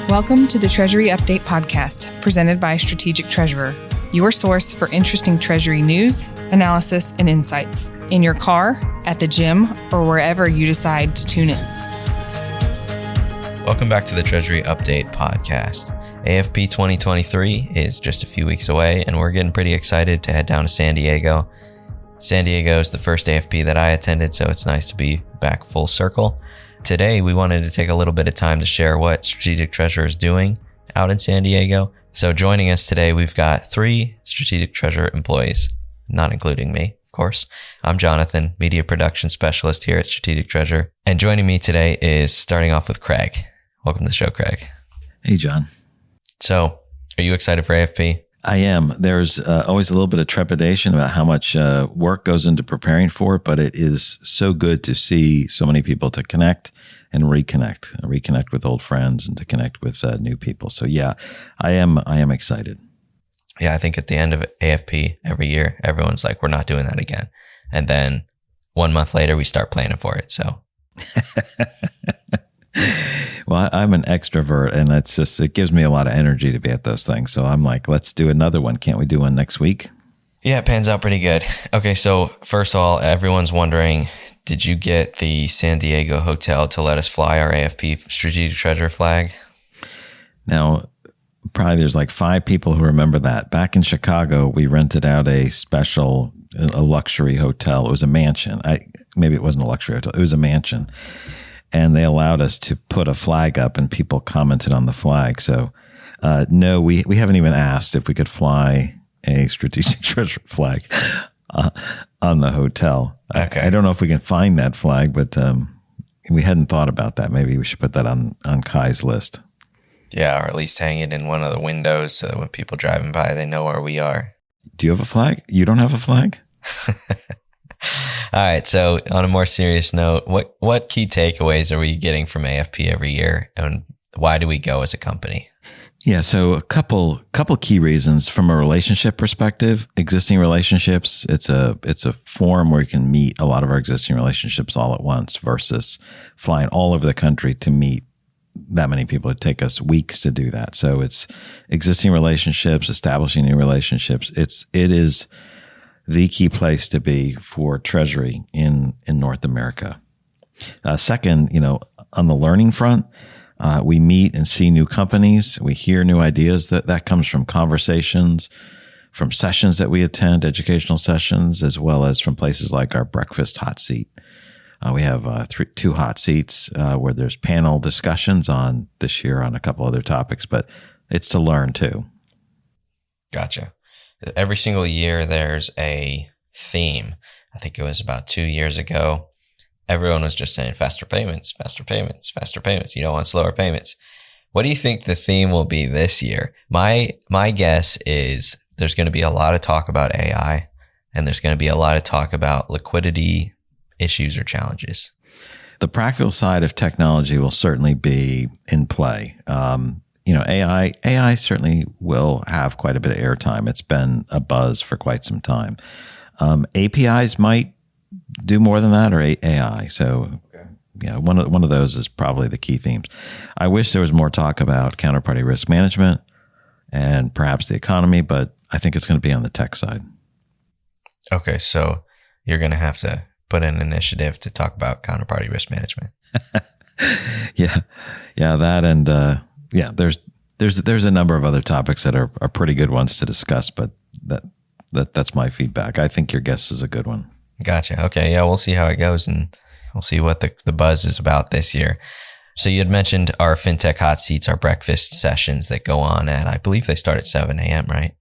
Welcome to the Treasury Update Podcast, presented by Strategic Treasurer, your source for interesting Treasury news, analysis, and insights in your car, at the gym, or wherever you decide to tune in. Welcome back to the Treasury Update Podcast. AFP 2023 is just a few weeks away, and we're getting pretty excited to head down to San Diego. San Diego is the first AFP that I attended, so it's nice to be back full circle. Today, we wanted to take a little bit of time to share what Strategic Treasurer is doing out in San Diego. So joining us today, we've got 3 Strategic Treasurer employees, not including me, of course. I'm Jonathan, Media Production Specialist here at Strategic Treasurer. And joining me today is starting off with Craig. Welcome to the show, Craig. Hey, John. So, are you excited for AFP? I am. There's always a little bit of trepidation about how much work goes into preparing for it, but it is so good to see so many people to connect and reconnect with old friends and to connect with new people. So yeah, I am excited. Yeah, I think at the end of AFP every year, everyone's like, we're not doing that again. And then 1 month later, we start planning for it. So. Well, I'm an extrovert, and it gives me a lot of energy to be at those things. So I'm like, let's do another one. Can't we do one next week? Yeah, it pans out pretty good. Okay, so first of all, everyone's wondering, did you get the San Diego hotel to let us fly our AFP Strategic Treasurer flag? Now, probably there's like 5 people who remember that. Back in Chicago, we rented out a luxury hotel. It was a mansion. Maybe it wasn't a luxury hotel. It was a mansion. And they allowed us to put a flag up, and people commented on the flag. So, no, we haven't even asked if we could fly a Strategic Treasurer flag on the hotel. Okay. I don't know if we can find that flag, but we hadn't thought about that. Maybe we should put that on Kai's list. Yeah, or at least hang it in one of the windows so that when people driving by, they know where we are. Do you have a flag? You don't have a flag? All right. So on a more serious note, what key takeaways are we getting from AFP every year, and why do we go as a company? Yeah. So a couple key reasons from a relationship perspective. Existing relationships, it's a forum where you can meet a lot of our existing relationships all at once versus flying all over the country to meet that many people. It'd take us weeks to do that. So it's existing relationships, establishing new relationships. It is the key place to be for Treasury in North America. Second, on the learning front, we meet and see new companies. We hear new ideas. That comes from conversations, from sessions that we attend, educational sessions, as well as from places like our breakfast hot seat. We have 2 hot seats where there's panel discussions on this year on a couple other topics, but it's to learn too. Gotcha. Every single year, there's a theme. I think it was about 2 years ago. Everyone was just saying faster payments, faster payments, faster payments. You don't want slower payments. What do you think the theme will be this year? My guess is there's going to be a lot of talk about AI, and there's going to be a lot of talk about liquidity issues or challenges. The practical side of technology will certainly be in play. AI certainly will have quite a bit of airtime. It's been a buzz for quite some time. APIs might do more than that, or AI. So, yeah, one of those is probably the key themes. I wish there was more talk about counterparty risk management and perhaps the economy, but I think it's going to be on the tech side. Okay, so you're going to have to put in an initiative to talk about counterparty risk management. Yeah, that and. Yeah, there's a number of other topics that are pretty good ones to discuss, but that's my feedback. I think your guess is a good one. Gotcha. Okay, yeah, we'll see how it goes, and we'll see what the buzz is about this year. So you had mentioned our Fintech hot seats, our breakfast sessions that go on at, I believe they start at 7 a.m., right?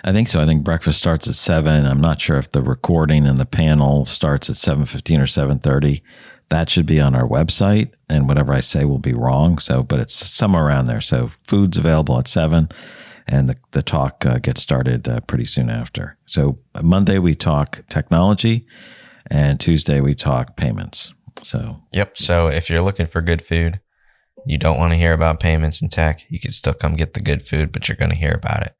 I think so. I think breakfast starts at 7. I'm not sure if the recording and the panel starts at 7:15 or 7:30. That should be on our website, and whatever I say will be wrong. So, but it's somewhere around there. So food's available at 7, and the talk gets started pretty soon after. So Monday we talk technology, and Tuesday we talk payments. So yep. So if you're looking for good food, you don't want to hear about payments and tech, you can still come get the good food, but you're going to hear about it.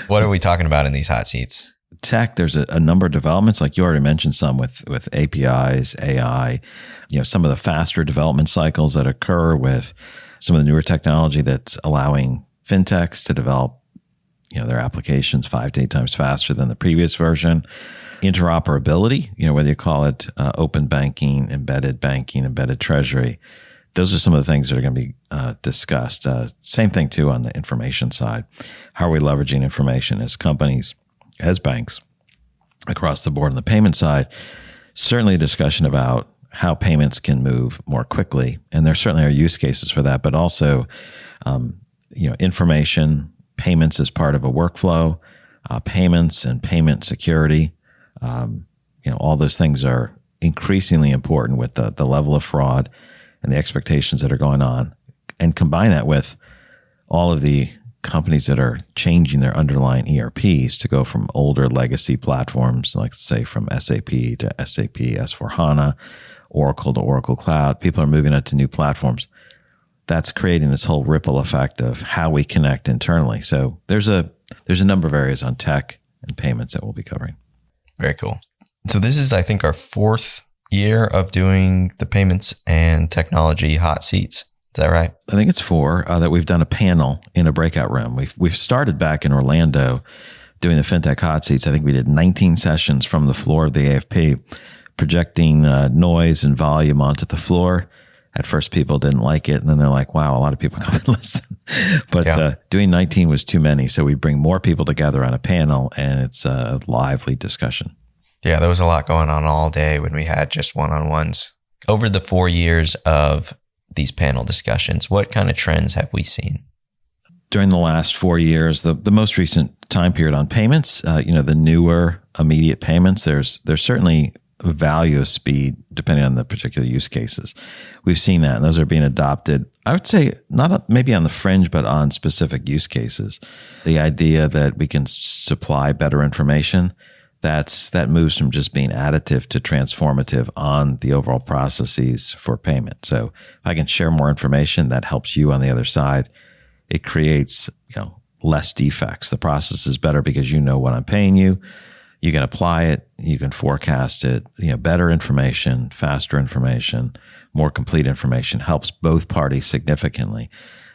What are we talking about in these hot seats? tech, there's a number of developments, like you already mentioned some with APIs, AI, some of the faster development cycles that occur with some of the newer technology that's allowing fintechs to develop, their applications 5 to 8 times faster than the previous version. Interoperability, whether you call it open banking, embedded treasury, those are some of the things that are going to be discussed. Same thing too on the information side. How are we leveraging information as companies, as banks, across the board on the payment side? Certainly a discussion about how payments can move more quickly. And there certainly are use cases for that, but also, information, payments as part of a workflow, payments and payment security. All those things are increasingly important with the level of fraud and the expectations that are going on. And combine that with all of the companies that are changing their underlying ERPs to go from older legacy platforms, like say from SAP to SAP S/4HANA, Oracle to Oracle Cloud. People are moving up to new platforms. That's creating this whole ripple effect of how we connect internally. So there's a number of areas on tech and payments that we'll be covering. Very cool. So this is, I think, our 4th year of doing the payments and technology hot seats. Is that right? I think it's 4 that we've done a panel in a breakout room. We've started back in Orlando doing the FinTech hot seats. I think we did 19 sessions from the floor of the AFP, projecting noise and volume onto the floor. At first, people didn't like it. And then they're like, wow, a lot of people come and listen. But doing 19 was too many. So we bring more people together on a panel, and it's a lively discussion. Yeah, there was a lot going on all day when we had just one-on-ones. Over the 4 years of these panel discussions, what kind of trends have we seen? During the last 4 years, the most recent time period on payments, the newer immediate payments, there's certainly value of speed depending on the particular use cases. We've seen that, and those are being adopted, I would say, not maybe on the fringe, but on specific use cases. The idea that we can supply better information, that moves from just being additive to transformative on the overall processes for payment. So if I can share more information, that helps you on the other side. It creates, less defects. The process is better because you know what I'm paying you. You can apply it, you can forecast it, better information, faster information, more complete information helps both parties significantly.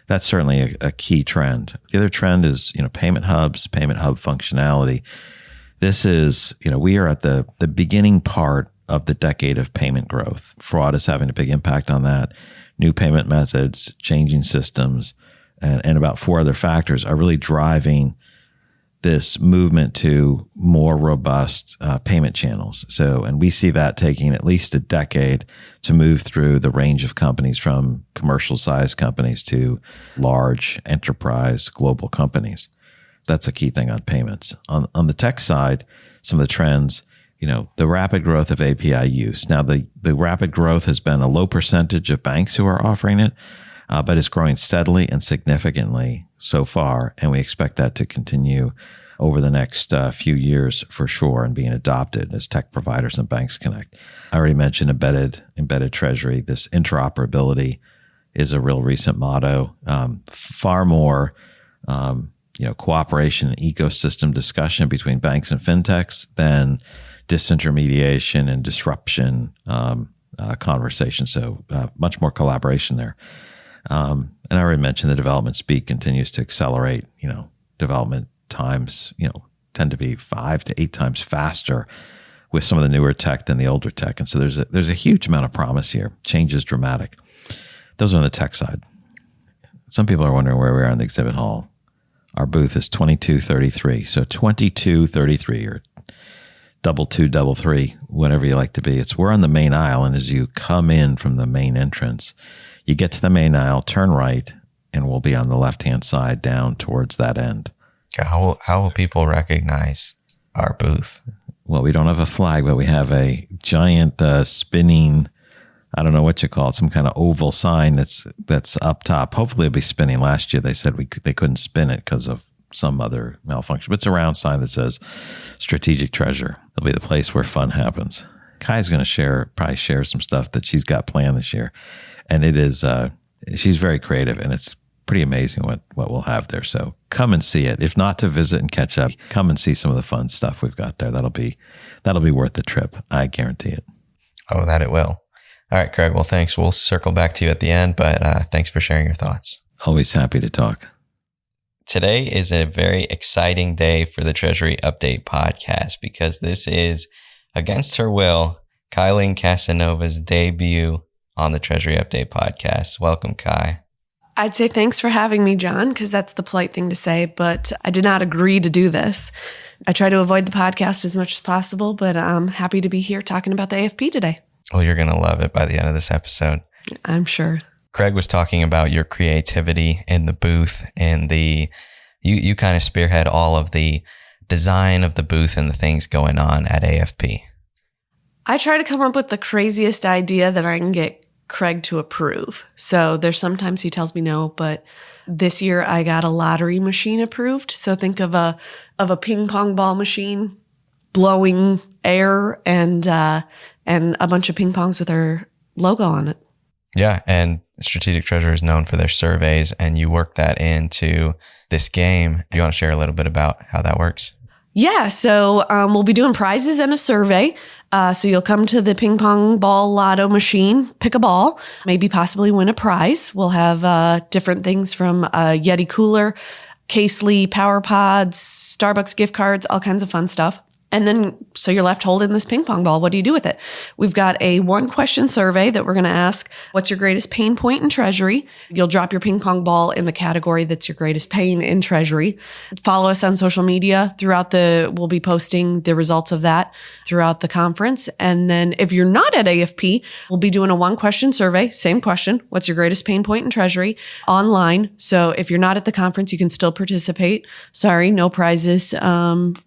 That's certainly a key trend. The other trend is, payment hubs, payment hub functionality. This is, we are at the beginning part of the decade of payment growth. Fraud is having a big impact on that. New payment methods, changing systems, and about 4 other factors are really driving this movement to more robust payment channels. And we see that taking at least a decade to move through the range of companies, from commercial size companies to large enterprise global companies. That's a key thing on payments. On the tech side, some of the trends, the rapid growth of API use. Now, the rapid growth has been a low percentage of banks who are offering it, but it's growing steadily and significantly so far, and we expect that to continue over the next few years for sure, and being adopted as tech providers and banks connect. I already mentioned embedded treasury. This interoperability is a real recent motto. Far more cooperation and ecosystem discussion between banks and fintechs than disintermediation and disruption conversation. So much more collaboration there. And I already mentioned the development speed continues to accelerate. Development times, tend to be 5 to 8 times faster with some of the newer tech than the older tech. And so there's a huge amount of promise here. Change is dramatic. Those are on the tech side. Some people are wondering where we are in the exhibit hall. Our booth is 2233. So 2233 or 2233, whatever you like to be. We're on the main aisle. And as you come in from the main entrance, you get to the main aisle, turn right, and we'll be on the left-hand side down towards that end. How will people recognize our booth? Well, we don't have a flag, but we have a giant spinning, I don't know what you call it, some kind of oval sign that's up top. Hopefully it'll be spinning. Last year they said they couldn't spin it because of some other malfunction. But it's a round sign that says Strategic Treasure. It'll be the place where fun happens. Kai's going to probably share some stuff that she's got planned this year. And it is, she's very creative, and it's pretty amazing what we'll have there. So come and see it. If not to visit and catch up, come and see some of the fun stuff we've got there. That'll be worth the trip. I guarantee it. Oh, that it will. All right, Craig. Well, thanks. We'll circle back to you at the end, but thanks for sharing your thoughts. Always happy to talk. Today is a very exciting day for the Treasury Update podcast because this is, against her will, Kylene Casanova's debut on the Treasury Update podcast. Welcome, Kai. I'd say thanks for having me, John, because that's the polite thing to say, but I did not agree to do this. I try to avoid the podcast as much as possible, but I'm happy to be here talking about the AFP today. Well, you're going to love it by the end of this episode. I'm sure. Craig was talking about your creativity in the booth and you kind of spearhead all of the design of the booth and the things going on at AFP. I try to come up with the craziest idea that I can get Craig to approve. So there's sometimes he tells me no, but this year I got a lottery machine approved. So think of a ping pong ball machine blowing air and a bunch of ping pongs with our logo on it. Yeah, and Strategic Treasurer is known for their surveys, and you work that into this game. Do you want to share a little bit about how that works? Yeah, so we'll be doing prizes and a survey. So you'll come to the ping pong ball lotto machine, pick a ball, maybe possibly win a prize. We'll have different things from a Yeti cooler, Casely Power Pods, Starbucks gift cards, all kinds of fun stuff. And then, so you're left holding this ping pong ball. What do you do with it? We've got a 1-question survey that we're going to ask. What's your greatest pain point in Treasury? You'll drop your ping pong ball in the category that's your greatest pain in Treasury. Follow us on social media we'll be posting the results of that throughout the conference. And then if you're not at AFP, we'll be doing a 1-question survey. Same question. What's your greatest pain point in Treasury? Online. So if you're not at the conference, you can still participate. Sorry, no prizes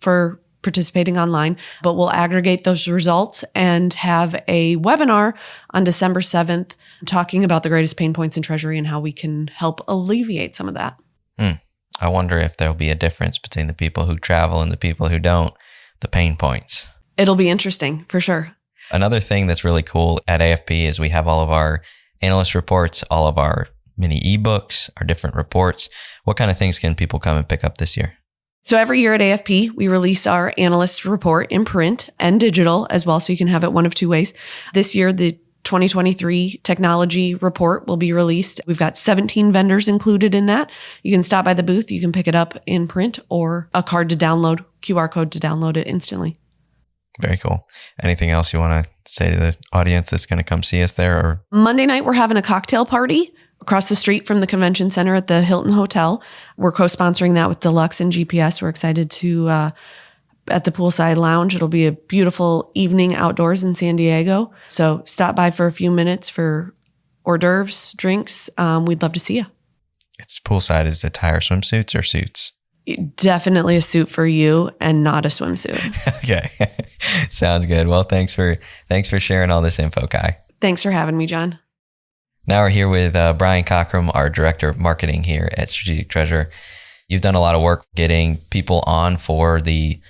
for participating online, but we'll aggregate those results and have a webinar on December 7th talking about the greatest pain points in Treasury and how we can help alleviate some of that. I wonder if there'll be a difference between the people who travel and the people who don't, the pain points. It'll be interesting for sure. Another thing that's really cool at AFP is we have all of our analyst reports, all of our mini ebooks, our different reports. What kind of things can people come and pick up this year? So every year at AFP, we release our analyst report in print and digital as well, so you can have it one of two ways. This year, the 2023 technology report will be released. We've got 17 vendors included in that. You can stop by the booth. You can pick it up in print or a card to download, QR code to download it instantly. Very cool. Anything else you want to say to the audience that's going to come see us there? Or Monday night, we're having a cocktail party across the street from the convention center at the Hilton Hotel. We're co-sponsoring that with Deluxe and GPS. We're excited to, at the poolside lounge. It'll be a beautiful evening outdoors in San Diego. So stop by for a few minutes for hors d'oeuvres, drinks. We'd love to see you. It's poolside. Is it attire swimsuits or suits? Definitely a suit for you and not a swimsuit. Okay. Sounds good. Well, thanks for sharing all this info, Kai. Thanks for having me, John. Now we're here with Brian Cockrum, our Director of Marketing here at Strategic Treasurer. You've done a lot of work getting people on for the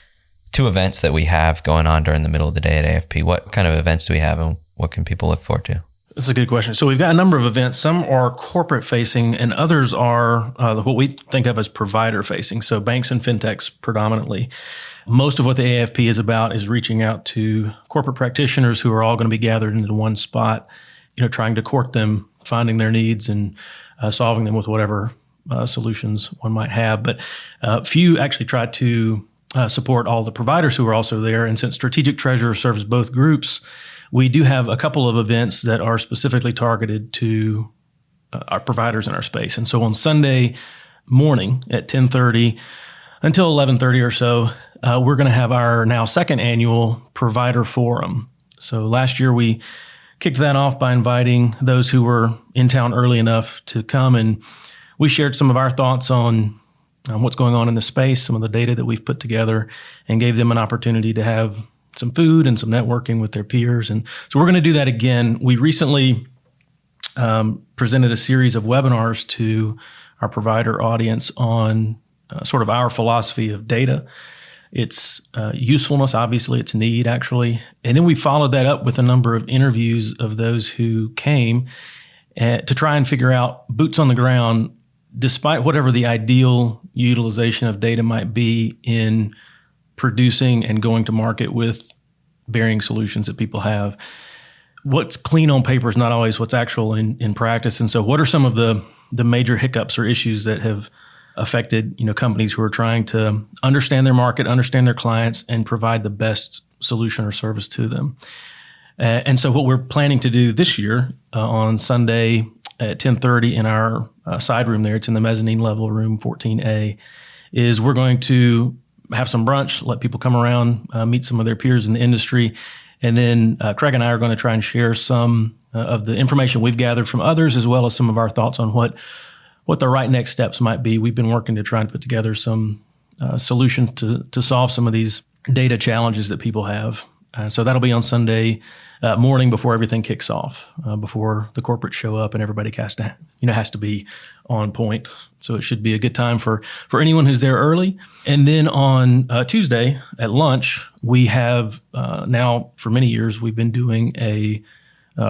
2 events that we have going on during the middle of the day at AFP. What kind of events do we have and what can people look forward to? That's a good question. So we've got a number of events. Some are corporate facing and others are what we think of as provider facing. So banks and fintechs predominantly. Most of what the AFP is about is reaching out to corporate practitioners who are all going to be gathered into one spot, trying to court them, finding their needs and solving them with whatever solutions one might have. But few actually try to support all the providers who are also there. And since Strategic Treasurer serves both groups, we do have a couple of events that are specifically targeted to our providers in our space. And so on Sunday morning at 10:30 until 11:30 or so, we're going to have our now 2nd annual Provider Forum. So last year we kicked that off by inviting those who were in town early enough to come, and we shared some of our thoughts on what's going on in the space, some of the data that we've put together, and gave them an opportunity to have some food and some networking with their peers. And so we're going to do that again. We recently presented a series of webinars to our provider audience on sort of our philosophy of data, its usefulness, obviously, its need, actually. And then we followed that up with a number of interviews of those who came to try and figure out, boots on the ground, despite whatever the ideal utilization of data might be in producing and going to market with varying solutions that people have, what's clean on paper is not always what's actual in practice. And so what are some of the major hiccups or issues that have affected, companies who are trying to understand their market, understand their clients, and provide the best solution or service to them? And so what we're planning to do this year on Sunday at 10:30 in our side room there, it's in the mezzanine level, room 14A, is we're going to have some brunch, let people come around, meet some of their peers in the industry. And then Craig and I are going to try and share some of the information we've gathered from others, as well as some of our thoughts on what the right next steps might be. We've been working to try and put together some solutions to solve some of these data challenges that people have. So that'll be on Sunday morning before everything kicks off, before the corporates show up and everybody has to be on point. So it should be a good time for anyone who's there early. And then on Tuesday at lunch, we have now for many years we've been doing a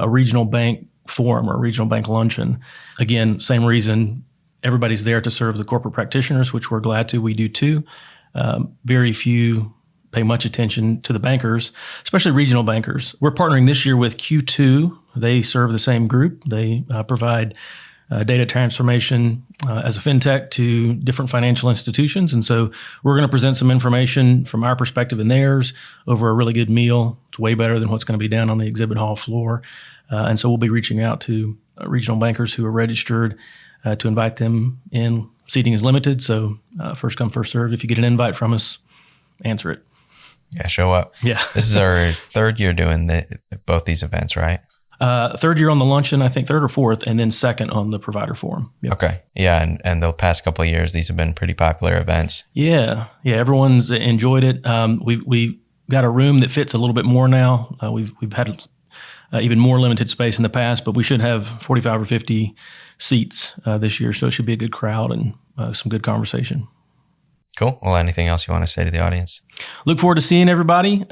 regional bank forum or a regional bank luncheon. Again, same reason. Everybody's there to serve the corporate practitioners, which we're glad to. We do too. Very few pay much attention to the bankers, especially regional bankers. We're partnering this year with Q2. They serve the same group. They provide data transformation as a fintech to different financial institutions. And so we're going to present some information from our perspective and theirs over a really good meal. It's way better than what's going to be down on the exhibit hall floor. And so we'll be reaching out to regional bankers who are registered to invite them in. Seating is limited, so first come, first serve. If you get an invite from us, answer it. Yeah, show up. Yeah. This is our third year doing both these events, right? Third year on the luncheon, I think third or fourth, and then second on the provider forum. Yep. Okay. Yeah. And the past couple of years, these have been pretty popular events. Yeah. Everyone's enjoyed it. We got a room that fits a little bit more now. We've had even more limited space in the past, but we should have 45 or 50 seats this year. So it should be a good crowd and some good conversation. Cool. Well, anything else you want to say to the audience? Look forward to seeing everybody.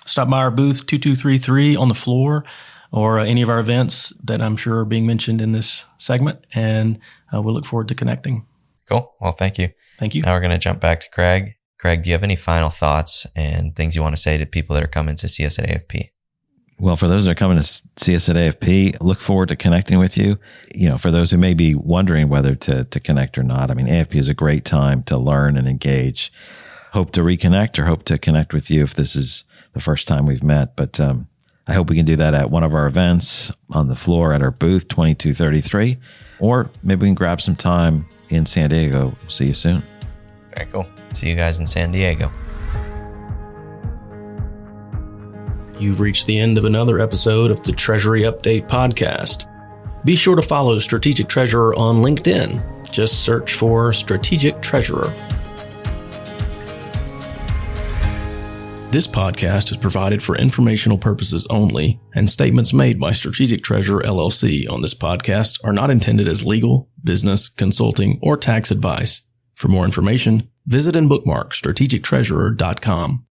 Stop by our booth 2233 on the floor or any of our events that I'm sure are being mentioned in this segment. And we'll look forward to connecting. Cool. Well, thank you. Thank you. Now we're going to jump back to Craig. Craig, do you have any final thoughts and things you want to say to people that are coming to see us at AFP? Well, for those that are coming to see us at AFP, look forward to connecting with you. For those who may be wondering whether to connect or not, AFP is a great time to learn and engage. Hope to reconnect or hope to connect with you if this is the first time we've met. But I hope we can do that at one of our events on the floor at our booth, 2233, or maybe we can grab some time in San Diego. See you soon. Very cool. See you guys in San Diego. You've reached the end of another episode of the Treasury Update Podcast. Be sure to follow Strategic Treasurer on LinkedIn. Just search for Strategic Treasurer. This podcast is provided for informational purposes only, and statements made by Strategic Treasurer LLC on this podcast are not intended as legal, business, consulting, or tax advice. For more information, visit and bookmark strategictreasurer.com.